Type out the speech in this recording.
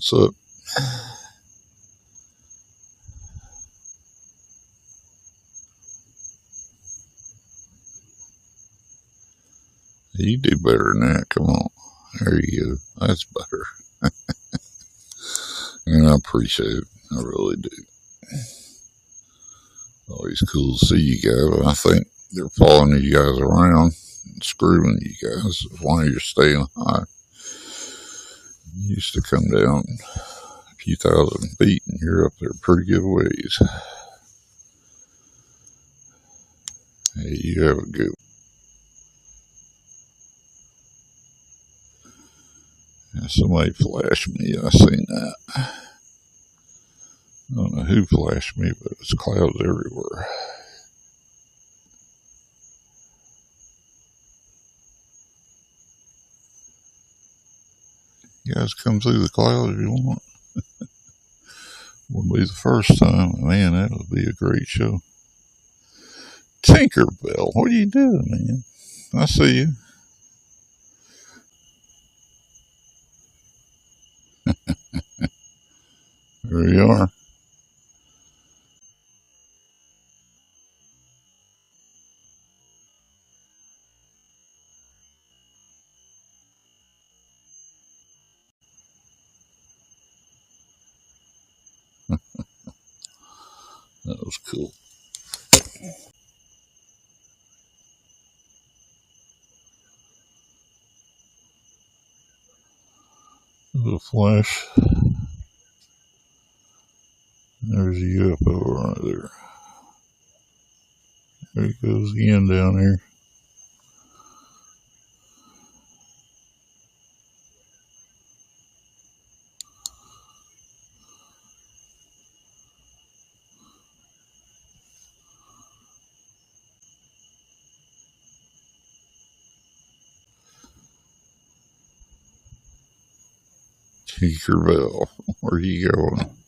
What's up? You do better than that. Come on. There you go. That's better. And I appreciate it. I really do. Always cool to see you guys. I think they're following you guys around and screwing you guys while you're staying high. You used to come down a few thousand feet and you're up there pretty good ways. Hey, you have a good one. Somebody flashed me. I seen that. I don't know who flashed me, but it's clouds everywhere. You guys come through the clouds if you want. Wouldn't be the first time. Man, that would be a great show. Tinkerbell, what are you doing, man? I see you. There you are. That was cool. There's a flash. There's a UFO right there. There he goes again down here. Tinkerbell, where are you going?